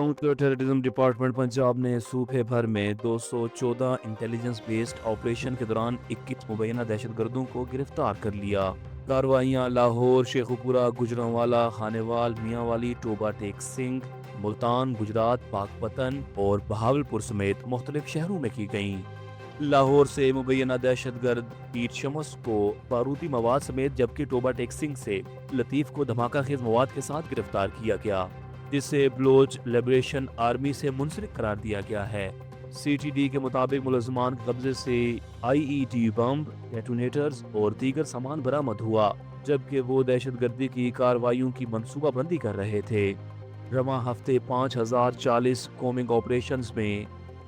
Counter terrorism department Punjab ने सूबे भर में 214 इंटेलिजेंस बेस्ड ऑपरेशन के दौरान 21 मुबैना दहशतगर्दों को गिरफ्तार कर लिया। कार्रवाइयाँ लाहौर, शेखुपुरा, गुजरांवाला, खानेवाल, मियांवाली, टोबा टेक सिंह, मुल्तान, गुजरात, पाकपतन और बहावलपुर समेत मुख्तलिफ शहरों में की गईं। लाहौर से मुबैना दहशतगर्द पीर शमस को बारूदी मवाद समेत, जबकि टोबा टेक सिंह से लतीफ को धमाका खेज मवाद के साथ गिरफ्तार किया गया, जिसे बलोच लिबरेशन आर्मी से मुंसलिक करार दिया गया है। CTD के मुताबिक मुलजमान के कब्जे से IED बम, डेटोनेटर्स और दीगर सामान बरामद हुआ, जबकि वो दहशतगर्दी की कार्रवाइयों की मंसूबाबंदी कर रहे थे। रवां हफ्ते 5040 कोमिंग ऑपरेशंस में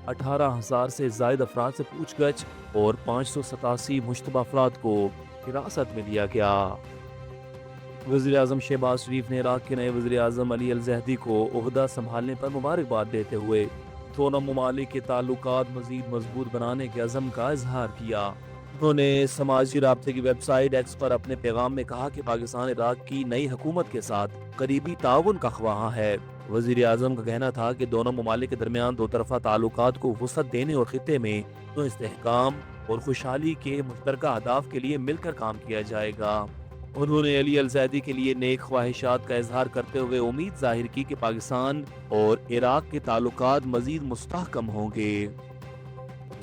18,000 से जायद अफराद से पूछगछ और 587 मुश्तबा अफराद को हिरासत में लिया गया। वज़ीर आज़म शहबाज शरीफ ने इराक के नए वज़ीर आज़म अली अल-ज़हदी को ओहदा संभालने पर मुबारकबाद देते हुए दोनों ममालिक के ताल्लुकात मज़ीद मजबूत बनाने के अज़म का इजहार किया। उन्होंने समाजी राब्ते की वेबसाइट एक्स पर अपने पैगाम में कहा कि पाकिस्तान इराक की नई हुकूमत के साथ करीबी ताउन का ख्वाह है। वज़ीर आज़म का कहना था कि दोनों ममालिक के दरमियान दो तरफा ताल्लुकात को वसअत देने और खित्ते में तो इस्तेहकाम और खुशहाली के मुश्तरका अहदाफ के लिए मिलकर काम किया जाएगा। उन्होंने अली अल-ज़ैदी के लिए नेक ख्वाहिशात का इजहार करते हुए उम्मीद जाहिर की कि पाकिस्तान और इराक के ताल्लुकात मजीद मुस्तहकम होंगे।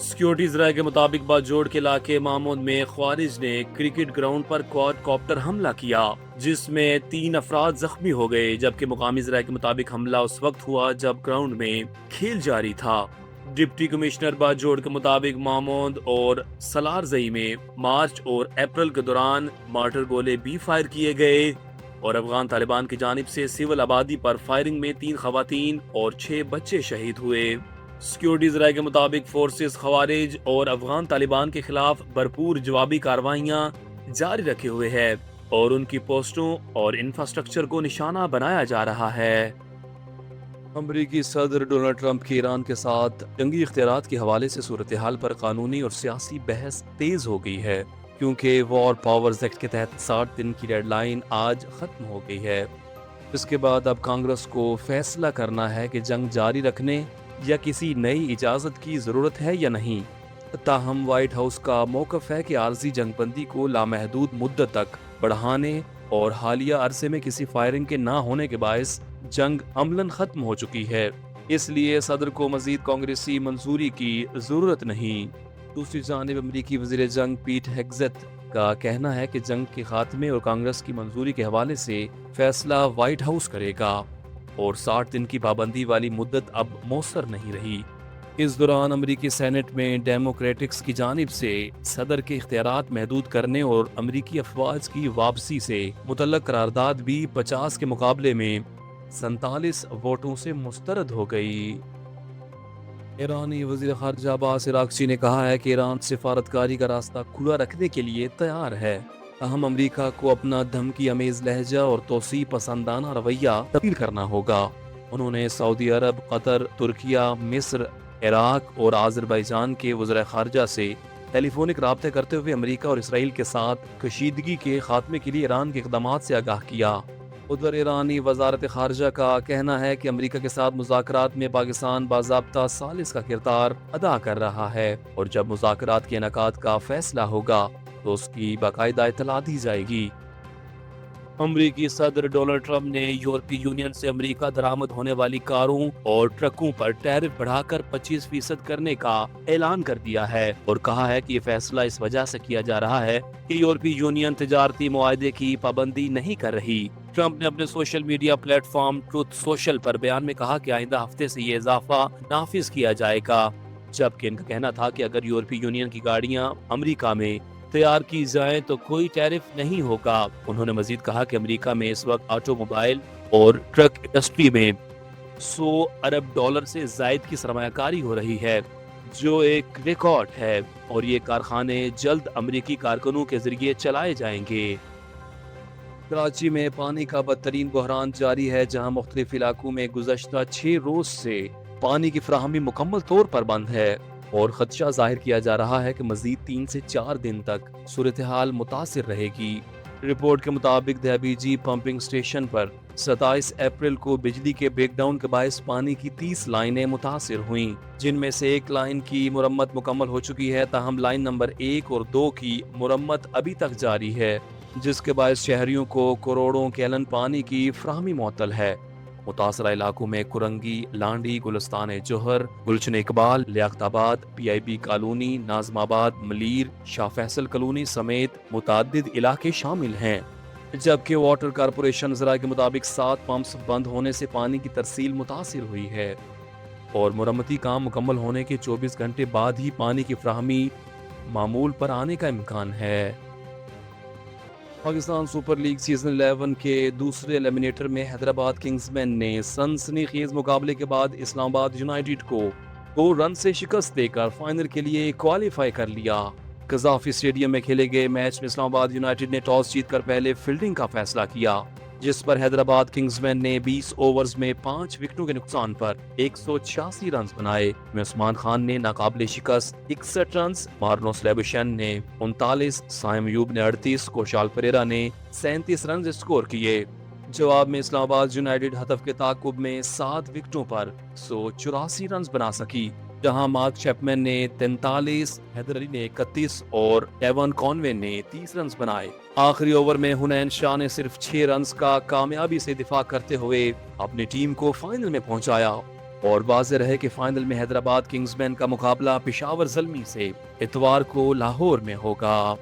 सिक्योरिटीज राय के मुताबिक बाजोड़ के इलाके मामूद में ख्वारिज ने क्रिकेट ग्राउंड पर क्वाडकॉप्टर हमला किया, जिसमें 3 अफराद जख्मी हो गए, जबकि मुकामी ज़राए के मुताबिक हमला उस वक्त हुआ जब ग्राउंड में खेल जारी था। डिप्टी कमिश्नर बाजोड़ के मुताबिक मामूद और सलारजई में मार्च और अप्रैल के दौरान मार्टर गोले भी फायर किए गए और अफगान तालिबान की जानिब से सिविल आबादी पर फायरिंग में 3 खवातीन और 6 बच्चे शहीद हुए। सिक्योरिटीज राय के मुताबिक फोर्सेस खवारिज और अफगान तालिबान के खिलाफ भरपूर जवाबी कार्रवाइयां जारी रखे हुए है और उनकी पोस्टों और इंफ्रास्ट्रक्चर को निशाना बनाया जा रहा है। अमरीकी सदर डोनाल्ड ट्रंप की ईरान के साथ जंगी इख्तियारात के हवाले से सूरत हाल पर कानूनी और सियासी बहस तेज हो गई है, क्योंकि वॉर पावर्स एक्ट के तहत 60 दिन की डेडलाइन आज खत्म हो गई है। इसके बाद अब कांग्रेस को फैसला करना है कि जंग जारी रखने या किसी नई इजाज़त की ज़रूरत है या नहीं। ताहम वाइट हाउस का मौक़िफ़ है कि आर्जी जंगबंदी को लामहदूद मुद्दत तक बढ़ाने और हालिया अरसे में किसी फायरिंग के ना होने के बायस जंग अमलन ख़त्म हो चुकी है, इसलिए सदर को मज़ीद कांग्रेसी मंजूरी की ज़रूरत नहीं। दूसरी जानिब अमरीकी वज़ीर जंग पीट हेग्सेथ का कहना है कि जंग के खात्मे और कांग्रेस की मंजूरी के हवाले से फैसला वाइट हाउस करेगा और 60 दिन की पाबंदी वाली मुद्दत अब मौसर नहीं रही। इस दौरान अमरीकी सेनेट में डेमोक्रेटिक्स की जानिब से सदर के इख्तियारात महदूद करने और अमरीकी अफवाज की वापसी से मुतल्लक करारदाद भी 50 के मुकाबले में 47 वोटों से मुस्तरद हो गई। ईरानी वज़ीर ख़ारिजा अब्बास अराग़ची ने कहा है कि ईरान सिफारतकारी का रास्ता खुला रखने के लिए तैयार है, अहम अमरीका को अपना धमकी अमेज़ लहजा और तोसी पसंदाना रवैया तब्दील करना होगा। उन्होंने सऊदी अरब, कतर, तुर्किया, मिस्र, इराक और आज़रबाईजान के वज़ीर ख़ारिजा से टेलीफोनिक राब्ते करते हुए अमरीका और इसराइल के साथ कशीदगी के खात्मे के लिए ईरान के इक़दामात से आगाह किया। उधर ईरानी वज़ारत ख़ारिजा का कहना है कि अमरीका के साथ मुज़ाकरात में पाकिस्तान बाज़ाब्ता सालिस का किरदार अदा कर रहा है और जब मुज़ाकरात के इनेकाद का फैसला होगा तो उसकी बाकायदा इत्तला दी जाएगी। अमरीकी सदर डोनाल्ड ट्रंप ने यूरोपीय यूनियन से अमरीका दरामद होने वाली कारों और ट्रकों पर टैरिफ बढ़ाकर 25% करने का ऐलान कर दिया है और कहा है कि ये फैसला इस वजह से किया जा रहा है कि यूरोपीय यूनियन तिजारती मुआहदे की पाबंदी नहीं कर रही। ट्रंप ने अपने social media platform truth social पर बयान में कहा कि आइंदा हफ्ते से ये इजाफा नाफिज किया जाएगा, जबकि इनका कहना था कि अगर यूरोपीय यूनियन की गाड़ियां अमरीका में तैयार की जाए तो कोई टैरिफ नहीं होगा। उन्होंने मजीद कहा कि अमेरिका में इस वक्त ऑटोमोबाइल और ट्रक इंडस्ट्री में $100 अरब से जायद की सरमायाकारी हो रही है, जो एक रिकॉर्ड है और ये कारखाने जल्द अमेरिकी कारकुनों के जरिए चलाए जाएंगे। कराची में पानी का बदतरीन बहरान जारी है, जहां मुख्तलिफ इलाकों में गुज़श्ता 6 रोज से पानी की फराहमी मुकम्मल तौर पर बंद है और खदशा जाहिर किया जा रहा है कि मजीद 3 से 4 दिन तक सूरत हाल मुतासिर रहेगी। रिपोर्ट के मुताबिक दहबीजी पंपिंग स्टेशन पर 27 اپریل کو بجلی کے بریک ڈاؤن کے باعث پانی کی 30 لائنیں متاثر ہوئیں، جن میں سے ایک لائن کی مرمت مکمل ہو چکی ہے، تاہم لائن نمبر 1 اور 2 کی مرمت ابھی تک جاری ہے، جس کے باعث شہریوں کو کروڑوں گیلن پانی کی فراہمی معطل ہے۔ متاثرہ علاقوں میں کرنگی، لانڈی، گلستان جوہر، گلشن اقبال، لیاقت آباد، پی آئی بی کالونی، ناظم آباد، ملیر، شاہ فیصل کالونی سمیت متعدد علاقے شامل ہیں، جبکہ واٹر کارپوریشن ذرائع کے مطابق 7 پمپس بند ہونے سے پانی کی ترسیل متاثر ہوئی ہے اور مرمتی کام مکمل ہونے کے 24 گھنٹے بعد ہی پانی کی فراہمی معمول پر آنے کا امکان ہے۔ پاکستان سپر لیگ سیزن 11 کے دوسرے ایلیمنیٹر میں حیدرآباد کنگز مین نے سنسنی خیز مقابلے کے بعد اسلام آباد یونائیٹڈ کو 2 رن سے شکست دے کر فائنل کے لیے کوالیفائی کر لیا۔ قذافی اسٹیڈیم میں کھیلے گئے میچ میں اسلام آباد یونائیٹڈ نے ٹاس جیت کر پہلے فیلڈنگ کا فیصلہ کیا، جس پر حیدرآباد کنگز مین نے 20 اوورز میں 5 وکٹوں کے نقصان پر 186 رنز بنائے، میں عثمان خان نے ناقابل شکست 61 رنز، مارنوس لیبوشین نے 39، سائم ایوب نے 38، کوشال پریرا نے 37 رنز اسکور کیے۔ جواب میں اسلام آباد یونائیٹڈ ہدف کے تعاقب میں 7 وکٹوں پر 184 رنز بنا سکی، جہاں مارک چیپمین نے 43، حیدر علی نے 31 اور ایون کانوے نے 30 رنز بنائے۔ آخری اوور میں حنین شاہ نے صرف 6 رنز کا کامیابی سے دفاع کرتے ہوئے اپنی ٹیم کو فائنل میں پہنچایا، اور واضح رہے کہ فائنل میں حیدرآباد کنگز مین کا مقابلہ پشاور زلمی سے اتوار کو لاہور میں ہوگا۔